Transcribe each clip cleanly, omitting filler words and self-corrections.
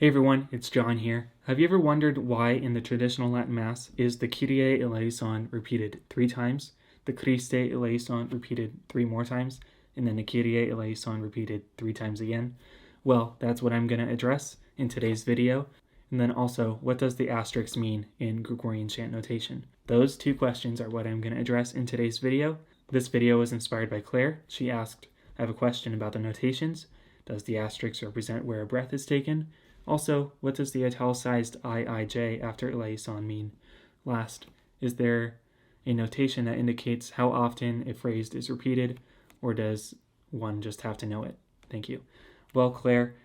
Hey everyone, it's John here. Have you ever wondered why in the traditional Latin Mass is the Kyrie Eleison repeated 3 times, the Christe Eleison repeated 3 more times, and then the Kyrie Eleison repeated 3 times again? Well, that's what I'm going to address in today's video. And then also, what does the asterisk mean in Gregorian Chant notation? Those 2 questions are what I'm going to address in today's video. This video was inspired by Claire. She asked, I have a question about the notations. Does the asterisk represent where a breath is taken? Also, what does the italicized IIJ after Eleison mean? Last, is there a notation that indicates how often a phrase is repeated, or does one just have to know it? Thank you. Well, Claire,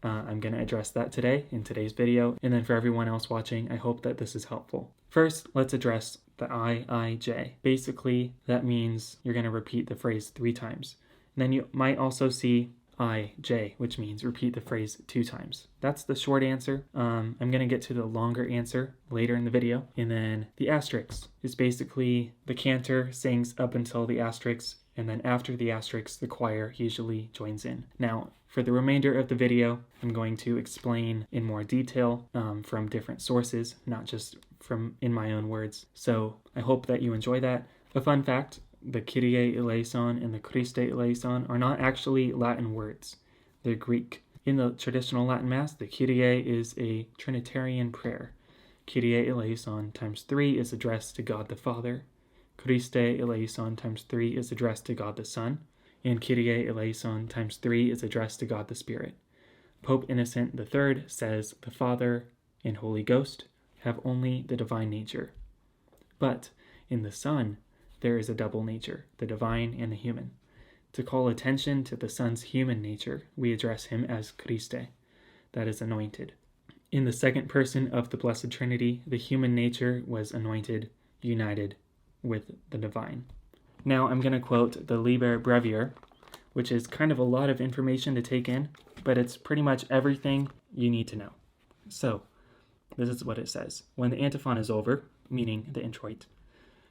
I'm going to address that today in today's video, and then for everyone else watching, I hope that this is helpful. First, let's address the IIJ. Basically, that means you're going to repeat the phrase 3 times. And then you might also see IJ, which means repeat the phrase 2 times. That's the short answer. I'm going to get to the longer answer later in the video. And then the asterisk is basically the cantor sings up until the asterisk, and then after the asterisk, the choir usually joins in. Now, for the remainder of the video, I'm going to explain in more detail from different sources, not just from in my own words. So I hope that you enjoy that. A fun fact, the Kyrie Eleison and the Christe Eleison are not actually Latin words. They're Greek. In the traditional Latin Mass, the Kyrie is a Trinitarian prayer. Kyrie Eleison times 3 is addressed to God the Father. Christe Eleison times 3 is addressed to God the Son. And Kyrie Eleison times 3 is addressed to God the Spirit. Pope Innocent III says the Father and Holy Ghost have only the divine nature. But in the Son, there is a double nature, the divine and the human. To call attention to the Son's human nature, we address him as Christe, that is anointed. In the second person of the Blessed Trinity, the human nature was anointed, united with the divine. Now I'm going to quote the Liber Breviar, which is kind of a lot of information to take in, but it's pretty much everything you need to know. So, this is what it says. When the antiphon is over, meaning the introit,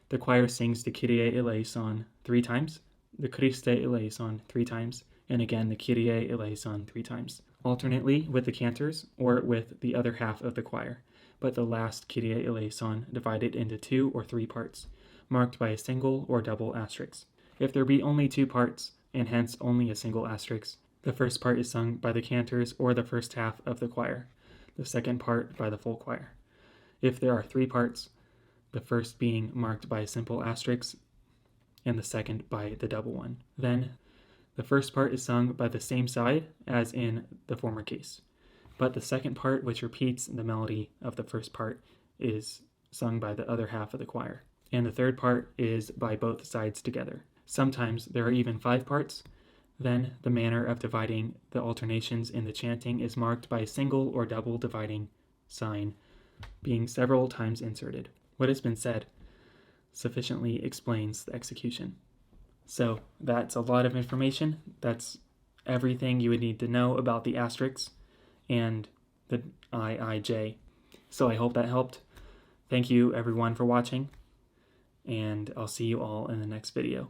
the choir sings the Kyrie Eleison 3 times, the Christe Eleison 3 times, and again the Kyrie Eleison 3 times, alternately with the cantors or with the other half of the choir, but the last Kyrie Eleison divided into 2 or 3 parts, marked by a single or double asterisk. If there be only 2 parts, and hence only a single asterisk, the first part is sung by the cantors or the first half of the choir, the second part by the full choir. If there are 3 parts, the first being marked by a simple asterisk, and the second by the double one. Then, the first part is sung by the same side as in the former case, but the second part, which repeats the melody of the first part, is sung by the other half of the choir, and the third part is by both sides together. Sometimes there are even 5 parts. Then, the manner of dividing the alternations in the chanting is marked by a single or double dividing sign, being several times inserted. What has been said sufficiently explains the execution. So that's a lot of information. That's everything you would need to know about the asterisks and the IIJ. So I hope that helped. Thank you everyone for watching, and I'll see you all in the next video.